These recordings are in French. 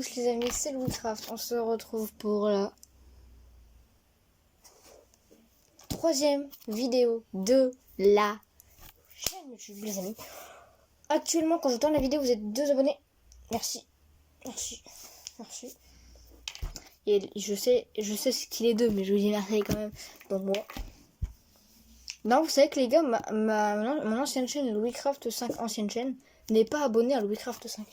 tous les amis, c'est Louiscraft. On se retrouve pour la 3e vidéo de la chaîne YouTube, les amis. Actuellement, quand je tourne la vidéo, vous êtes 2 abonnés. Merci. Et je sais ce qu'il est 2, mais je vous dis merci quand même. Donc moi. Non, vous savez que les gars, mon ancienne chaîne, Louiscraft 5, ancienne chaîne, n'est pas abonné à Louiscraft 5.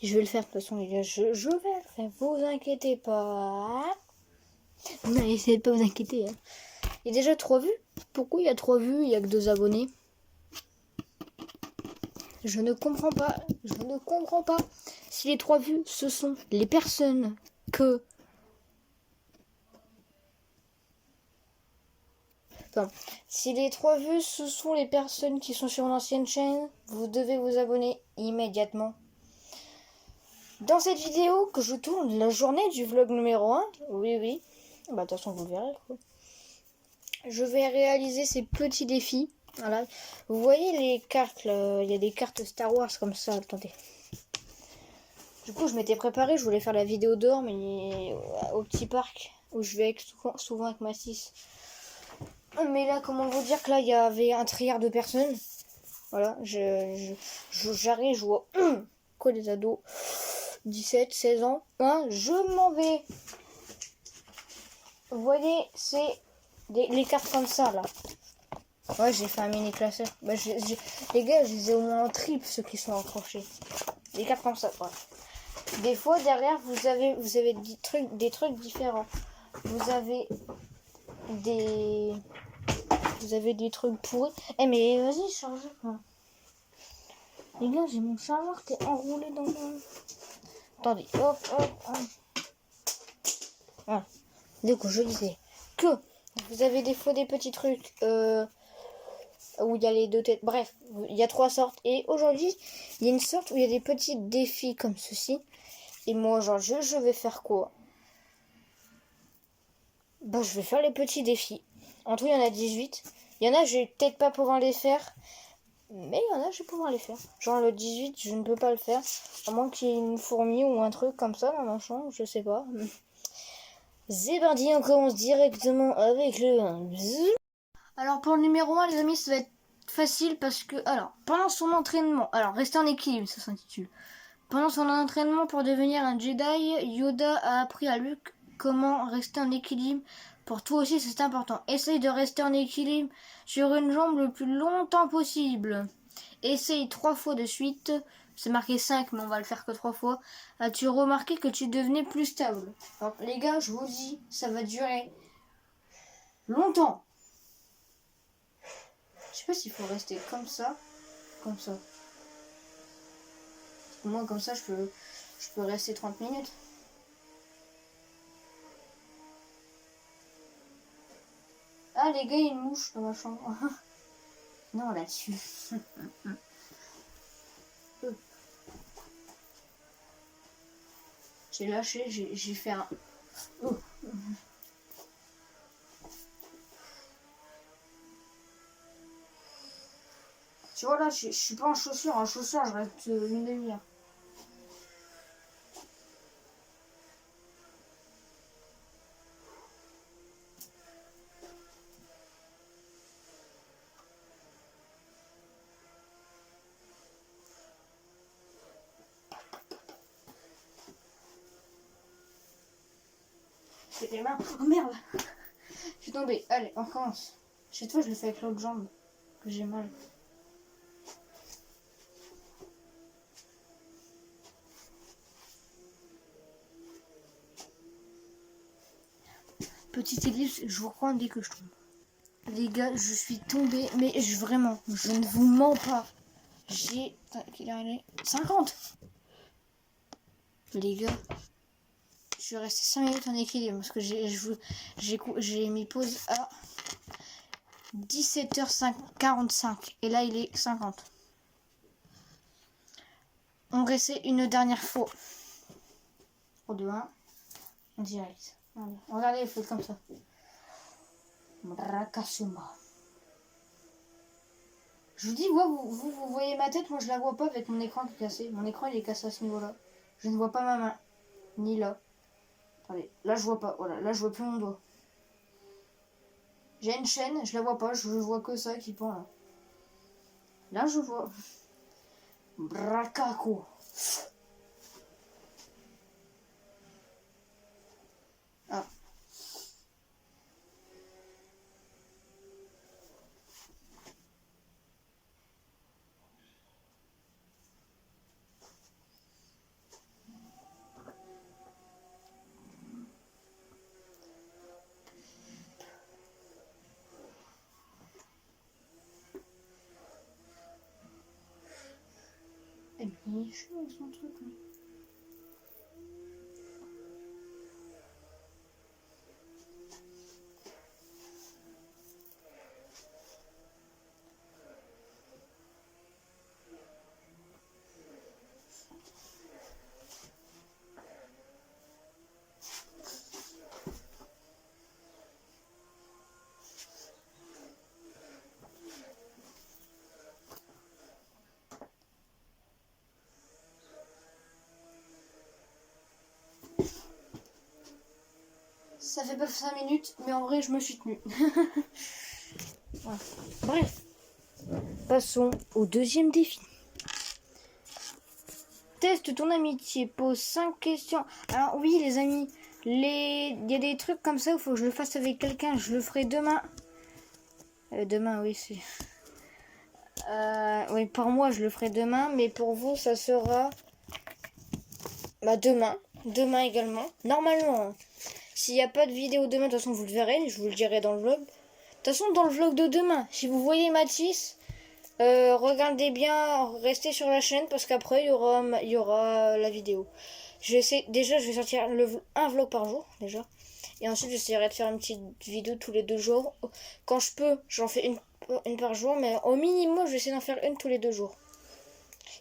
Je vais le faire de toute façon, les gars. Je vais le faire. Vous inquiétez pas. Non, essayez de pas vous inquiéter. Hein. Il y a déjà 3 vues. Pourquoi il y a 3 vues? Il y a que 2 abonnés. Je ne comprends pas. Si les 3 vues, ce sont les personnes que... Enfin, si les 3 vues, ce sont les personnes qui sont sur l'ancienne chaîne, vous devez vous abonner immédiatement. Dans cette vidéo que je tourne la journée du vlog numéro 1, oui, bah de toute façon vous le verrez quoi. Je vais réaliser ces petits défis. Voilà. Vous voyez les cartes là, il y a des cartes Star Wars comme ça, attendez. Du coup je m'étais préparé, je voulais faire la vidéo dehors mais au petit parc où je vais souvent avec ma 6. Mais là comment vous dire que là il y avait un trilliard de personnes. Voilà, j'arrive, je vois quoi des ados 17, 16 ans. Hein, je m'en vais. Vous voyez, c'est les cartes comme ça, là. Ouais, j'ai fait un mini classeur. Bah, les gars, je les ai au moins en triple, ceux qui sont accrochés. Des cartes comme ça, quoi. Des fois, derrière, vous avez des trucs différents. Vous avez des trucs pourris. Eh, mais vas-y, chargez. Les gars, j'ai mon chargeur qui est enroulé dans le... Attendez, hop. Voilà. Du coup, je disais que vous avez des fois des petits trucs où il y a les 2 têtes. Bref, il y a 3 sortes. Et aujourd'hui, il y a une sorte où il y a des petits défis comme ceci. Et moi, aujourd'hui, je vais faire quoi? Bah, je vais faire les petits défis. En tout, il y en a 18. Il y en a, je vais peut-être pas pouvoir les faire. Mais il y en a, je vais pouvoir les faire. Genre le 18, je ne peux pas le faire. À moins qu'il y ait une fourmi ou un truc comme ça dans ma chambre, je sais pas. C'est parti, on commence directement avec le 1. Alors pour le numéro 1, les amis, ça va être facile parce que, alors, pendant son entraînement, alors restez en équilibre, ça s'intitule. Pendant son entraînement pour devenir un Jedi, Yoda a appris à Luke comment rester en équilibre. Pour toi aussi, c'est important. Essaye de rester en équilibre sur une jambe le plus longtemps possible. Essaye 3 fois de suite. C'est marqué 5, mais on va le faire que 3 fois. As-tu remarqué que tu devenais plus stable? Alors, les gars, je vous dis, ça va durer longtemps. Je sais pas s'il faut rester comme ça. Moi, comme ça, je peux rester 30 minutes. Ah, les gars, il y a une mouche dans ma chambre. Non, là-dessus. J'ai lâché, j'ai fait un... Oh. Tu vois, là, je suis pas en chaussures. En chaussures, je reste une demi-heure. C'est les mains. Oh merde! Je suis tombée. Allez, on recommence. Cette fois, je le fais avec l'autre jambe. Que j'ai mal. Petite ellipse, je vous reprends dès que je tombe. Les gars, je suis tombée, mais vraiment, je ne vous mens pas. J'ai... Qu'il est arrivé 50. Les gars, je suis resté 5 minutes en équilibre parce que j'ai mis pause à 17h45 et là il est 50. On réessaie une dernière fois. Pour 2, 1, en direct. Regardez, il faut comme ça. Rakasuma. Je vous dis, vous voyez ma tête, moi je la vois pas avec mon écran qui est cassé. Mon écran il est cassé à ce niveau-là. Je ne vois pas ma main. Ni là. Attendez, là je vois pas. Voilà, là je vois plus mon doigt. J'ai une chaîne, je la vois pas, je vois que ça qui pend là. Là je vois. Bracaco. Ah. Eh bien, il est chaud son truc. Hein. Ça fait pas 5 minutes, mais en vrai je me suis tenue. Voilà. Bref. Passons au deuxième défi. Teste ton amitié, pose 5 questions. Alors oui les amis, il y a des trucs comme ça, il faut que je le fasse avec quelqu'un, je le ferai demain. Demain oui c'est... oui pour moi je le ferai demain, mais pour vous ça sera... demain. Demain également. Normalement, hein. S'il n'y a pas de vidéo demain, de toute façon vous le verrez, je vous le dirai dans le vlog. De toute façon dans le vlog de demain, si vous voyez Mathis... regardez bien, restez sur la chaîne parce qu'après il y aura la vidéo. Je vais sortir un vlog par jour déjà. Et ensuite j'essaierai de faire une petite vidéo tous les 2 jours. Quand je peux, j'en fais une par jour, mais au minimum je vais essayer d'en faire une tous les 2 jours.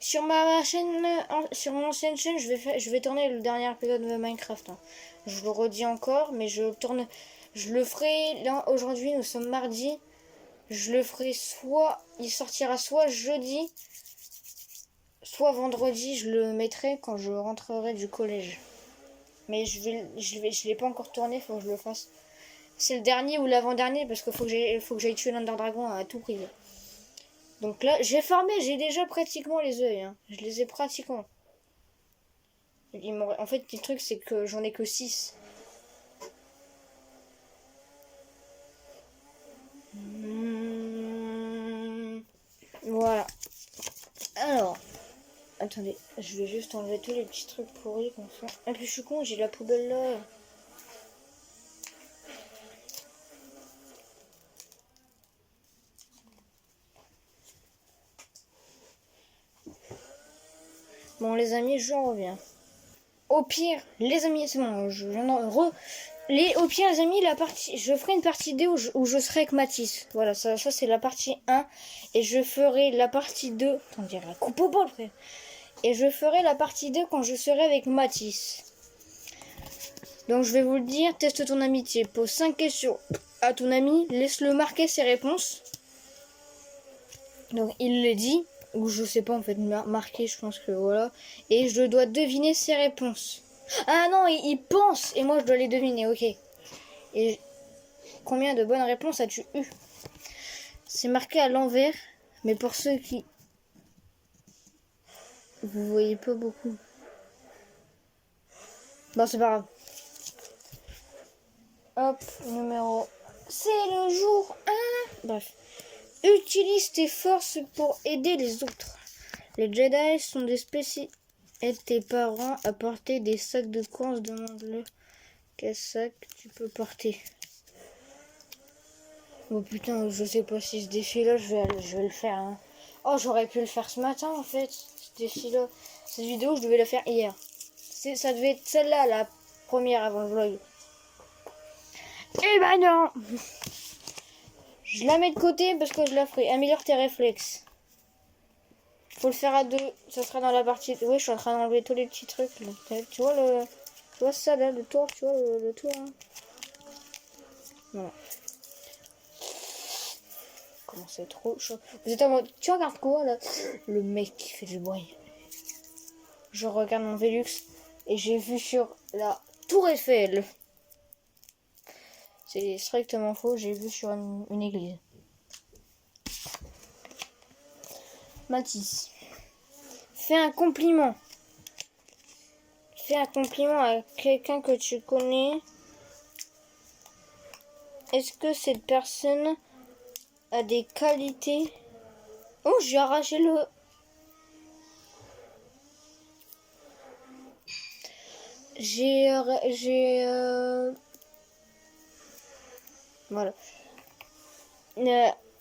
Sur ma chaîne, sur mon ancienne chaîne, je vais tourner le dernier épisode de Minecraft. Hein. Je le redis encore, mais je le ferai là aujourd'hui. Nous sommes mardi. Je le ferai il sortira soit jeudi, soit vendredi. Je le mettrai quand je rentrerai du collège. Mais je l'ai pas encore tourné, faut que je le fasse. C'est le dernier ou l'avant-dernier parce qu'il faut que j'aille tuer l'Under Dragon à tout prix. Donc là, j'ai farmé, j'ai déjà pratiquement les œils. Hein. Je les ai pratiquement. En fait, le truc, c'est que j'en ai que 6. Voilà. Alors, attendez, je vais juste enlever tous les petits trucs pourris qu'on fait. Ah, puis je suis con, j'ai la poubelle là. Bon, les amis, je reviens. Au pire, les amis, c'est bon, au pire, les amis, je ferai une partie 2 où je serai avec Mathis. Voilà, ça c'est la partie 1. Et je ferai la partie 2. On dirait la coupe au bol, frère. Et je ferai la partie 2 quand je serai avec Mathis. Donc je vais vous le dire, teste ton amitié. Pose 5 questions à ton ami. Laisse-le marquer ses réponses. Donc il le dit. Ou je sais pas en fait, marquer, je pense que voilà. Et je dois deviner ses réponses. Ah non, il pense. Et moi je dois les deviner, ok. Et combien de bonnes réponses as-tu eu? C'est marqué à l'envers. Mais pour ceux qui... Vous voyez pas beaucoup. Bon, c'est pas grave. Hop, numéro... C'est le jour 1. Bref. Utilise tes forces pour aider les autres. Les Jedi sont des spécialistes. Aide tes parents à porter des sacs de course. Demande-le quel sac tu peux porter. Oh putain, je sais pas si ce défi-là, je vais le faire. Hein. Oh, j'aurais pu le faire ce matin en fait. Ce défi-là. Cette vidéo, je devais la faire hier. Ça devait être celle-là, la première avant le vlog. Eh ben non. Je la mets de côté parce que je la ferai. Améliore tes réflexes. Faut le faire à 2. Ça sera dans la partie... Oui, je suis en train d'enlever tous les petits trucs. Là. Tu vois ça là, le tour, tu vois le tour. Hein. Voilà. Comment c'est trop chaud. Vous êtes en mode, tu regardes quoi là? Le mec qui fait du bruit. Je regarde mon Velux et j'ai vu sur la Tour Eiffel. C'est strictement faux, j'ai vu sur une église. Mathis. Fais un compliment. Fais un compliment à quelqu'un que tu connais. Est-ce que cette personne a des qualités? Oh, j'ai arraché le... Voilà.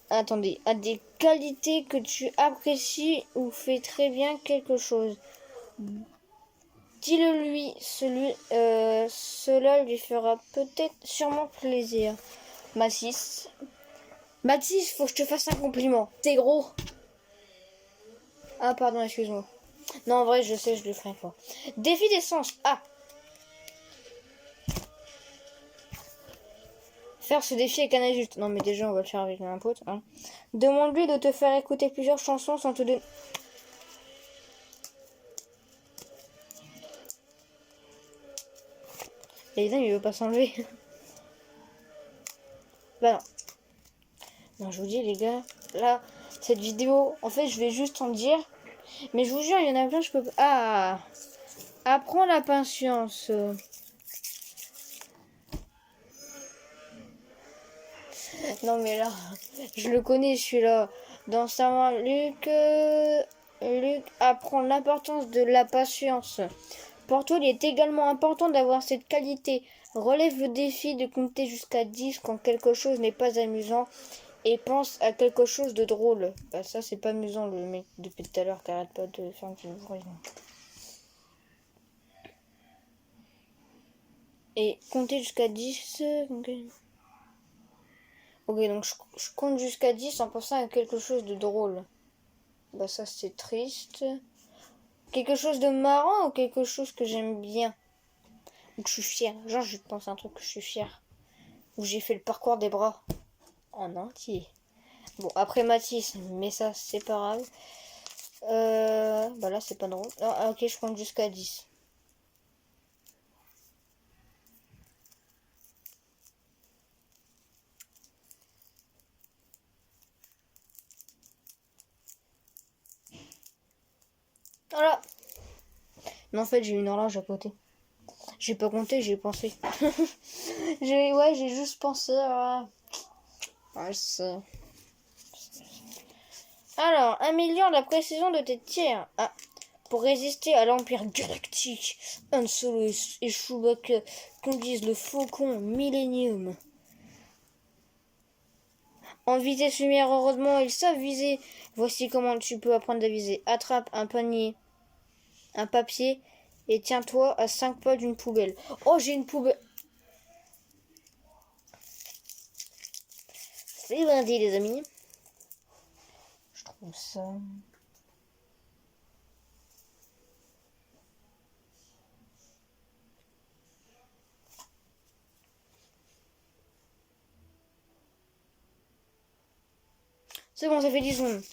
Attendez. A des qualités que tu apprécies ou fait très bien quelque chose. Dis-le lui. Cela lui fera peut-être sûrement plaisir. Mathis. Mathis, faut que je te fasse un compliment. T'es gros. Ah, pardon, excuse-moi. Non, en vrai, je sais, je le ferai pas. Défi d'essence. Ah. Faire ce défi avec un adulte. Non, mais déjà, on va le faire avec un pote. Hein. Demande-lui de te faire écouter plusieurs chansons sans te donner... Et là, il veut pas s'enlever. Bah non. Non, je vous dis, les gars, là, cette vidéo, en fait, je vais juste en dire. Mais je vous jure, il y en a plein, je peux pas... Ah. Apprends la patience. Non, mais là, je le connais, celui-là. Dans sa main, Luc apprend l'importance de la patience. Pour toi, il est également important d'avoir cette qualité. Relève le défi de compter jusqu'à 10 quand quelque chose n'est pas amusant et pense à quelque chose de drôle. Bah ça, c'est pas amusant, le mec depuis tout à l'heure qui arrête pas de faire du bruit. Et compter jusqu'à 10... Ok, donc je compte jusqu'à 10 en pensant à quelque chose de drôle. Bah ça, c'est triste. Quelque chose de marrant ou quelque chose que j'aime bien. Ou que je suis fière. Genre, je pense à un truc que je suis fière. Où j'ai fait le parcours des bras. En entier. Bon, après Mathis, mais ça, c'est pas grave. Bah là, c'est pas drôle. Ah, ok, je compte jusqu'à 10. Voilà. Mais en fait, j'ai une horloge à côté. J'ai pas compté, j'ai pensé. J'ai juste pensé à... Ouais, c'est... Alors, améliore la précision de tes tirs. Ah, pour résister à l'Empire Galactique, Han Solo et Chewbacca conduisent le Faucon Millennium. En vitesse lumière, heureusement, ils savent viser. Voici comment tu peux apprendre à viser. Attrape un panier, un papier, et tiens-toi à 5 pas d'une poubelle. Oh, j'ai une poubelle. C'est lundi, les amis. Je trouve ça... C'est bon, ça fait 10 secondes.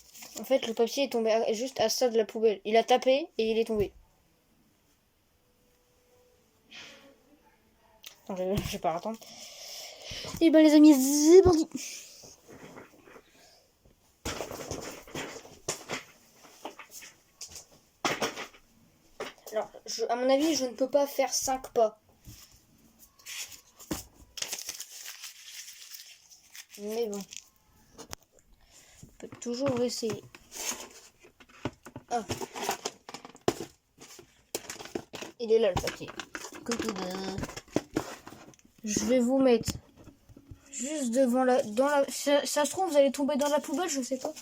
En fait, le papier est tombé juste à ça de la poubelle. Il a tapé et il est tombé. Attends, je vais pas attendre. Et ben les amis, c'est parti. Alors, à mon avis, je ne peux pas faire 5 pas. Mais bon. On peut toujours essayer. Ah. Il est là le papier. Je vais vous mettre juste devant ça se trouve, vous allez tomber dans la poubelle, je sais pas.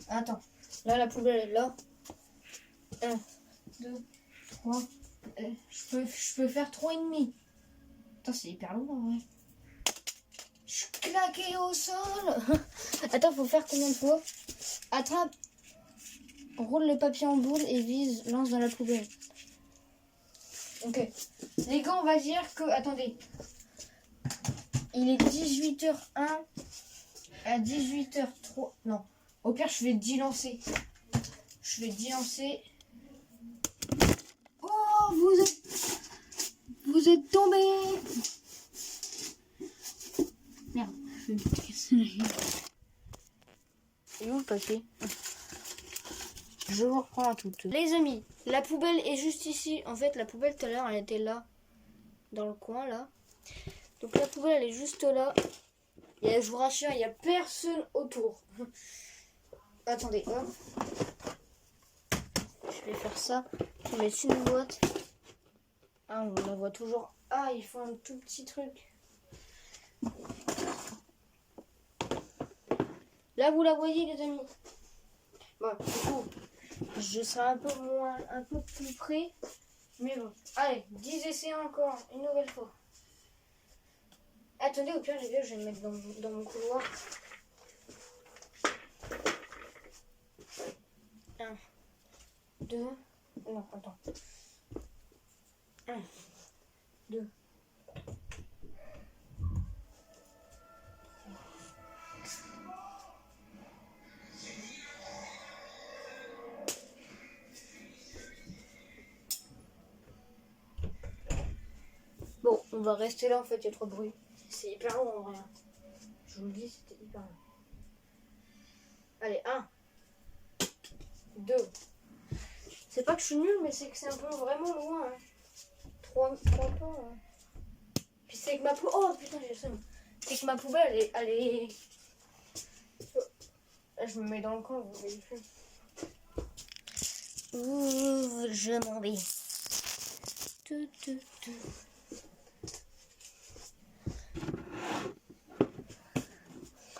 Attends. Là, la poubelle est là. 1, 2, 3. Je peux faire 3,5. Attends, c'est hyper long en vrai. Je suis claqué au sol. Attends, faut faire combien de fois? Attrape. Roule le papier en boule et vise, lance dans la poubelle. Ok. Les gars, on va dire que... Attendez. Il est 18h01. à 18h03. Non. Au pire, je vais dilancer. Je vais dilancer. Oh, vous êtes tombé. Merde, je vais me casser la gueule. Et où le papier? Je vous reprends à toutes. Les amis, la poubelle est juste ici. En fait, la poubelle tout à l'heure, elle était là. Dans le coin, là. Donc la poubelle, elle est juste là. Et je vous rassure, il n'y a personne autour. Attendez, hop. Je vais faire ça. Je vais mettre une boîte. Ah, on la voit toujours. Ah, il faut un tout petit truc. Là, vous la voyez, les amis. Bon, du coup, je serai un peu plus près. Mais bon. Allez, 10 essais encore. Une nouvelle fois. Attendez, au pire, les gars, je vais me mettre dans mon couloir. 1, 2. Non, attends. 1, 2. Bon, on va rester là en fait, il y a trop de bruit. C'est hyper long en vrai. Je vous le dis, c'était hyper long. Allez, 1, 2. C'est pas que je suis nulle, mais c'est que c'est un peu vraiment loin. Hein. 3 pas. Hein. Puis c'est que ma poubelle. Oh putain, j'ai le seum. C'est que ma poubelle, elle est. Là, je me mets dans le coin, vous voyez plus. Ouh, je m'en vais.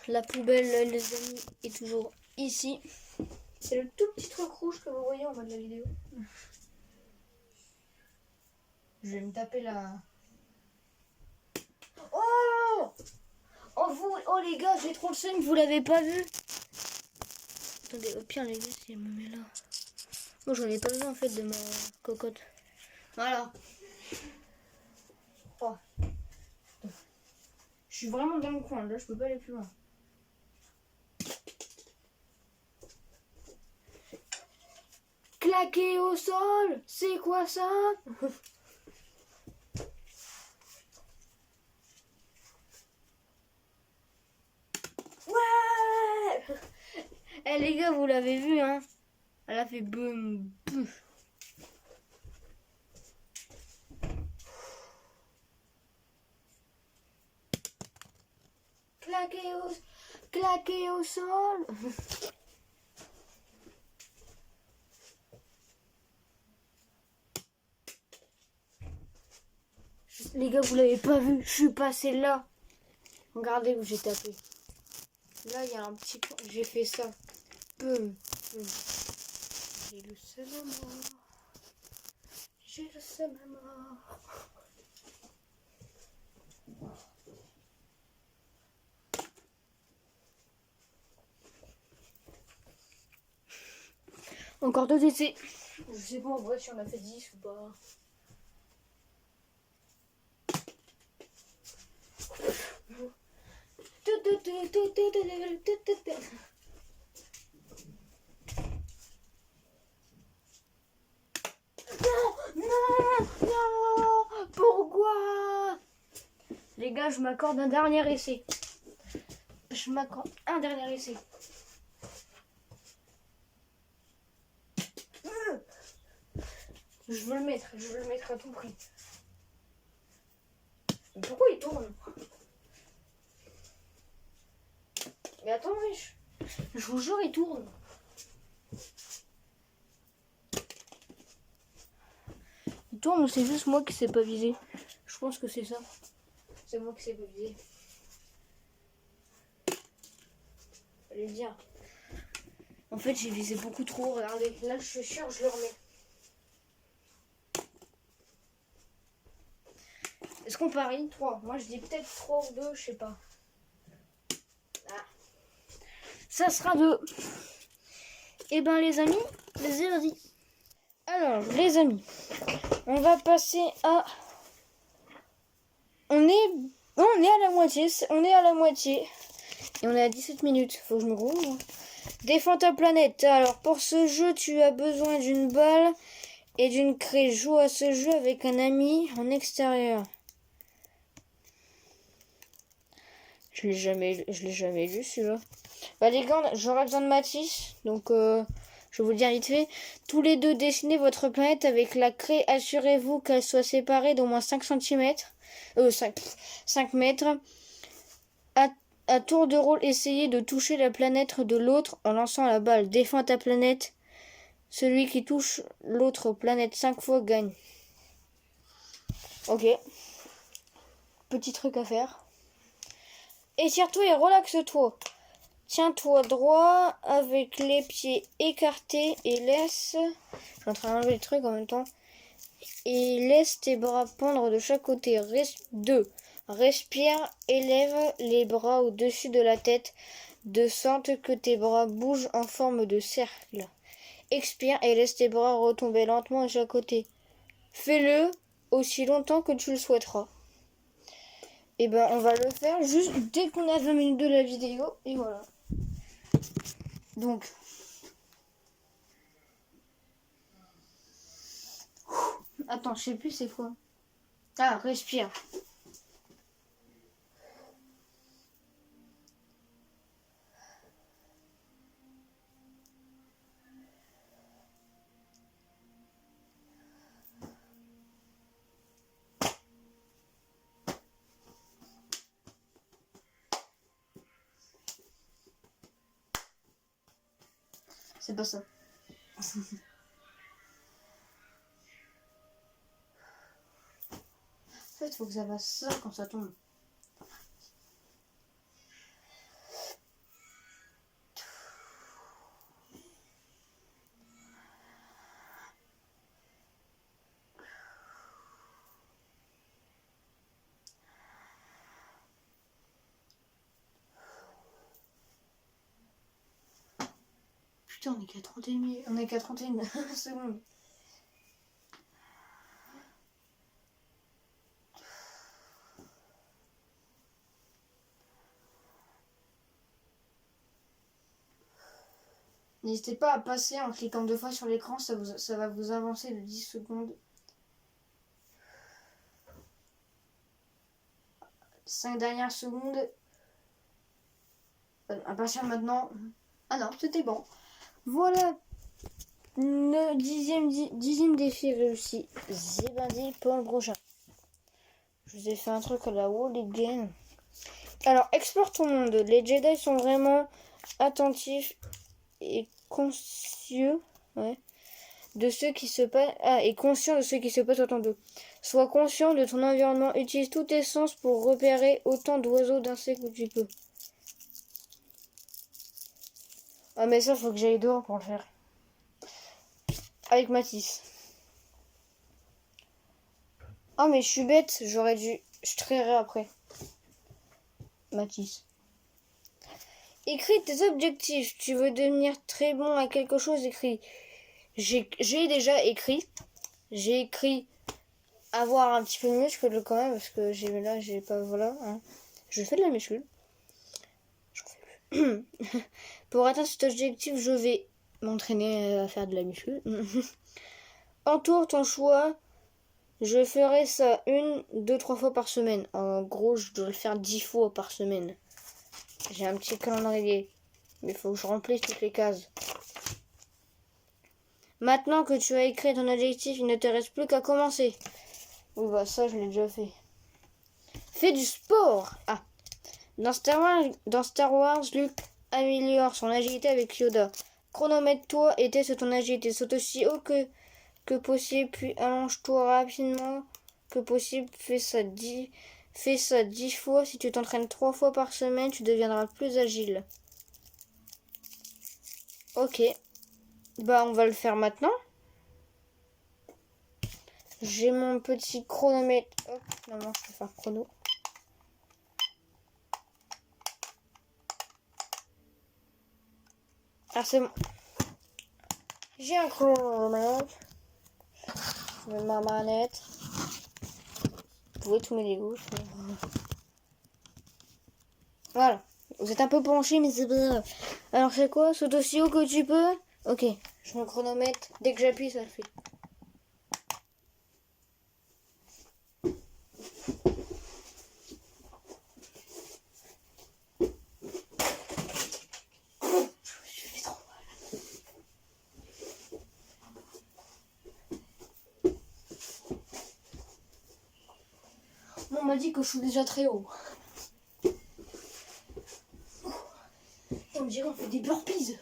La poubelle, les amis, est toujours ici. C'est le tout petit truc rouge que vous voyez en bas de la vidéo. Je vais me taper la... Oh oh les gars, j'ai trop le seum, vous l'avez pas vu. Attendez, au pire les gars, si elle me met là. Moi j'en ai pas besoin en fait de ma cocotte. Voilà. Oh. Je suis vraiment dans le coin, là je peux pas aller plus loin. Claqué au sol, c'est quoi ça? Ouais. Eh les gars, vous l'avez vu hein? Elle a fait boum boum. Claqué au sol. Les gars, vous l'avez pas vu, je suis passé là. Regardez où j'ai tapé. Là, il y a un petit point. J'ai fait ça. Boum, boum. J'ai le seum à mort. J'ai le seum à mort. Encore 2 essais. Je sais pas en vrai si on a fait 10 ou pas. Non, pourquoi? Les gars, je m'accorde un dernier essai. Je m'accorde un dernier essai. Je veux le mettre à tout prix. Mais pourquoi il tourne? Mais attends, wesh. Je vous jure, il tourne. Il tourne ou c'est juste moi qui sais pas viser? Je pense que c'est ça. C'est moi qui sais pas viser. Fallait le dire. En fait, j'ai visé beaucoup trop. Regardez, là, je suis sûre, je le remets. Est-ce qu'on parie 3? Moi, je dis peut-être 3 ou 2, je sais pas. Ah. Ça sera 2. Et ben, les amis, vas-y. Alors, les amis, on va passer à... On est à la moitié. Et on est à 17 minutes. Faut que je me grouille. Défends ta planète. Alors, pour ce jeu, tu as besoin d'une balle et d'une craie. Joue à ce jeu avec un ami en extérieur. Je l'ai jamais lu celui-là. Bah les gars, j'aurai besoin de Matisse. Donc, je vais vous le dire vite fait. Tous les deux, dessinez votre planète avec la craie. Assurez-vous qu'elle soit séparée d'au moins 5 cm. 5 mètres. À tour de rôle, essayez de toucher la planète de l'autre en lançant la balle. Défends ta planète. Celui qui touche l'autre planète 5 fois gagne. Ok. Petit truc à faire. Étire-toi et relaxe-toi. Tiens-toi droit avec les pieds écartés et laisse... Je suis en train d'enlever les trucs en même temps. Et laisse tes bras pendre de chaque côté. 2. Respire, élève les bras au-dessus de la tête, de sorte que tes bras bougent en forme de cercle. Expire et laisse tes bras retomber lentement de chaque côté. Fais-le aussi longtemps que tu le souhaiteras. Et ben on va le faire juste dès qu'on a 20 minutes de la vidéo. Et voilà. Donc. Attends, je sais plus c'est quoi. Ah, respire. C'est pas ça. En fait, il faut que ça fasse ça quand ça tombe. Putain, on est qu'à 31 secondes. N'hésitez pas à passer en cliquant 2 fois sur l'écran, ça va vous avancer de 10 secondes. 5 dernières secondes. À partir de maintenant. Ah non, c'était bon. Voilà. Le dixième défi réussi. C'est bandit pour le prochain. Je vous ai fait un truc à la wall again. Alors, explore ton monde. Les Jedi sont vraiment attentifs et conscients de ce qui se passe. Et conscient de ce qui se passe autour d'eux. Sois conscient de ton environnement. Utilise tous tes sens pour repérer autant d'oiseaux, d'insectes que tu peux. Ah mais ça, faut que j'aille dehors pour le faire. Avec Matisse. Oh mais je suis bête, j'aurais dû... Je traiterai après. Matisse. Écris tes objectifs. Tu veux devenir très bon à quelque chose, écris. J'ai déjà écrit. J'ai écrit avoir un petit peu de muscle quand même, parce que j'ai pas... Voilà. Hein. Je fais de la muscle. Pour atteindre cet objectif, je vais m'entraîner à faire de la muscu. Entoure ton choix. Je ferai ça 1, 2, 3 fois par semaine. En gros, je dois le faire 10 fois par semaine. J'ai un petit calendrier. Mais il faut que je remplisse toutes les cases. Maintenant que tu as écrit ton objectif, il ne te reste plus qu'à commencer. Oui, bah ça, je l'ai déjà fait. Fais du sport. Ah. Dans Star Wars, Luke améliore son agilité avec Yoda. Chronomètre-toi et teste ton agilité. Saute aussi haut que possible, puis allonge-toi rapidement que possible. Fais ça 10 fois. Si tu t'entraînes 3 fois par semaine, tu deviendras plus agile. Ok. Bah, on va le faire maintenant. J'ai mon petit chronomètre. Hop, non, je vais faire chrono. Ah, c'est bon. J'ai un chronomètre. Je mets ma manette. Vous pouvez tous mes Legos. Voilà. Vous êtes un peu penché, mais c'est pas grave. Alors c'est quoi? Saute aussi haut que tu peux. Ok, je me chronomètre. Dès que j'appuie, ça le fait. On m'a dit que je suis déjà très haut. On me dirait qu'on fait des burpees.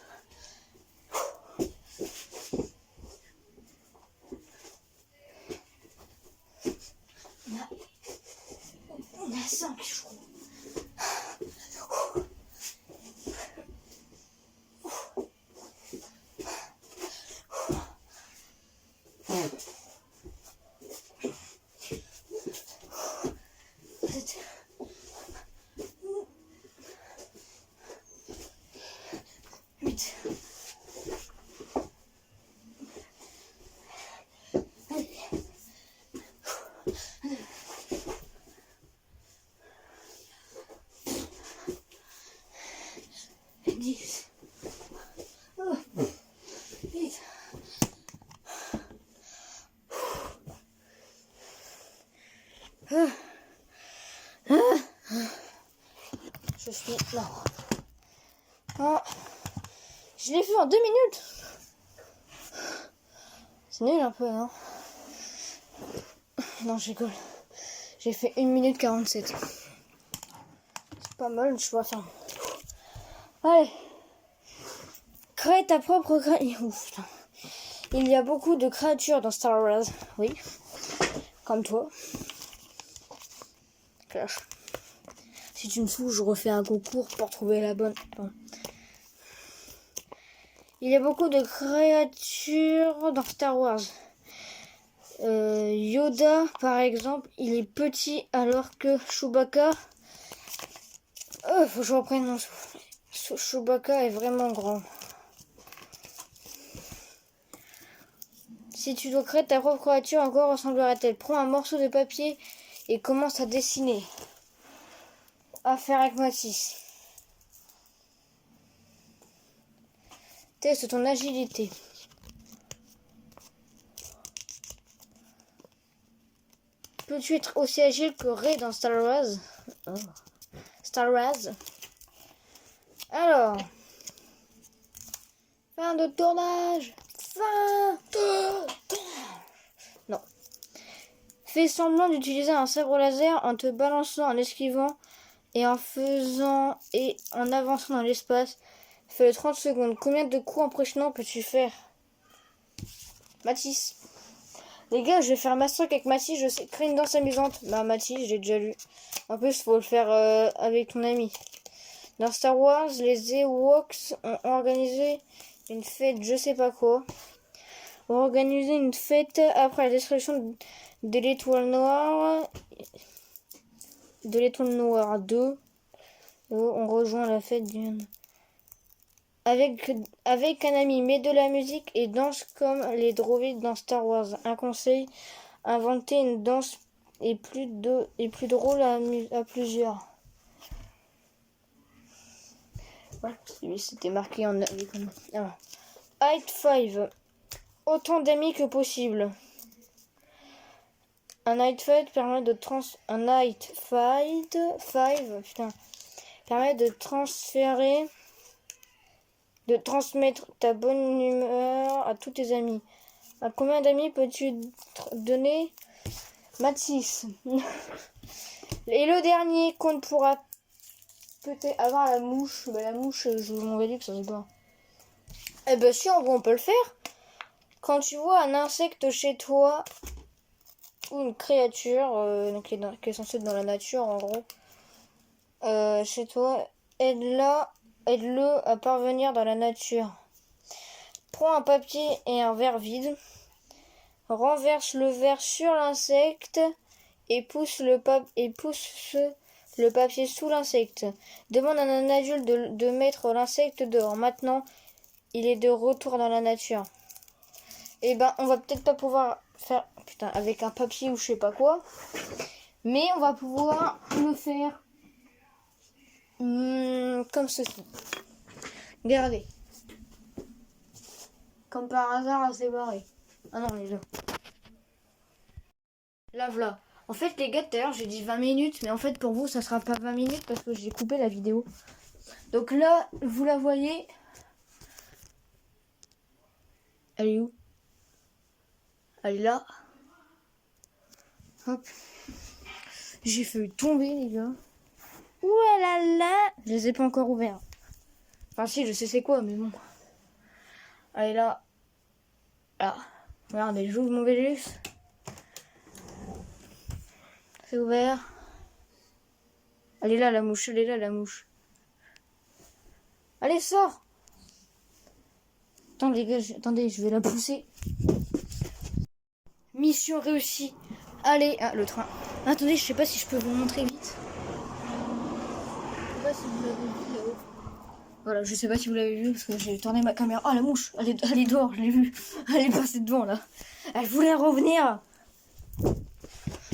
On a 5, je crois. Je suis là. Ah, je l'ai fait en 2 minutes. C'est nul un peu, non? Non, je rigole. J'ai fait 1 minute 47. C'est pas mal, je dois faire. Allez. Crée ta propre créature. Ouf, putain. Il y a beaucoup de créatures dans Star Wars. Oui. Comme toi. Clash. Si tu me saoules, je refais un concours pour trouver la bonne. Bon. Il y a beaucoup de créatures dans Star Wars. Yoda, par exemple, il est petit alors que Chewbacca... faut que je reprenne mon souffle. Chewbacca est vraiment grand. Si tu dois créer ta propre créature, à quoi ressemblerait-elle? Prends un morceau de papier et commence à dessiner. À faire avec Matisse. Teste ton agilité. Peux-tu être aussi agile que Rey dans Star Wars? Oh. Star Wars. Alors. Fin de tournage. Fin de tournage. Non. Fais semblant d'utiliser un sabre laser en te balançant, en esquivant et en faisant et en avançant dans l'espace. Fais 30 secondes. Combien de coups impressionnants peux-tu faire? Matisse. Les gars, je vais faire Master avec Matisse. Je sais créer une danse amusante. Bah, Matisse, j'ai déjà lu. En plus, faut le faire avec ton ami. Dans Star Wars, les Ewoks ont organisé une fête, je sais pas quoi. Ont organisé une fête après la destruction de l'étoile noire. De l'étoile noire 2. On rejoint la fête du... Avec un ami, mets de la musique et danse comme les droïdes dans Star Wars. Un conseil, inventer une danse est plus drôle à plusieurs. Voilà, c'était marqué en... Alors, Height 5. Autant d'amis que possible. Un Height 5 permet de permet de transmettre ta bonne humeur à tous tes amis. À combien d'amis peux-tu donner? Matisse. Et le dernier qu'on ne pourra peut-être avoir la mouche. Bah, la mouche, je m'en vais dire que ça se bat. Eh ben si, en gros, on peut le faire. Quand tu vois un insecte chez toi, ou une créature qui est censée être dans la nature, en gros, chez toi, aide-le à parvenir dans la nature. Prends un papier et un verre vide. Renverse le verre sur l'insecte et pousse le papier sous l'insecte. Demande à un adulte de mettre l'insecte dehors. Maintenant, il est de retour dans la nature. Et ben, on va peut-être pas pouvoir faire avec un papier ou je sais pas quoi. Mais on va pouvoir le faire Comme ceci. Regardez. Comme par hasard, c'est barré. Ah non, les deux. Là, voilà. En fait, les gars, tout à l'heure, j'ai dit 20 minutes. Mais en fait, pour vous, ça sera pas 20 minutes parce que j'ai coupé la vidéo. Donc là, vous la voyez. Elle est où? Elle est là. Hop. J'ai fait tomber, les gars. Ouh là là. Je les ai pas encore ouverts. Enfin, si, je sais c'est quoi, mais bon. Elle est là. Là. Regardez, j'ouvre mon Vélux. C'est ouvert. Elle est là, la mouche. Elle est là, la mouche. Allez, sors. Attends, les gars, attendez, je vais la pousser. Mission réussie. Allez, le train. Attendez, je sais pas si je peux vous montrer vite. Je sais pas si vous l'avez vu là-haut. Voilà, je sais pas si vous l'avez vu parce que j'ai tourné ma caméra. Oh, la mouche, elle est dehors, je l'ai vue. Elle est passée devant là. Elle voulait revenir.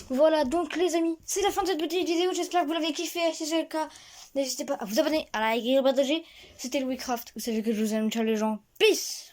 Voilà, donc les amis, c'est la fin de cette petite vidéo. J'espère que vous l'avez kiffé. Si c'est le cas, n'hésitez pas à vous abonner, à liker et à partager. C'était Louis Craft. Vous savez que je vous aime. Ciao les gens. Peace.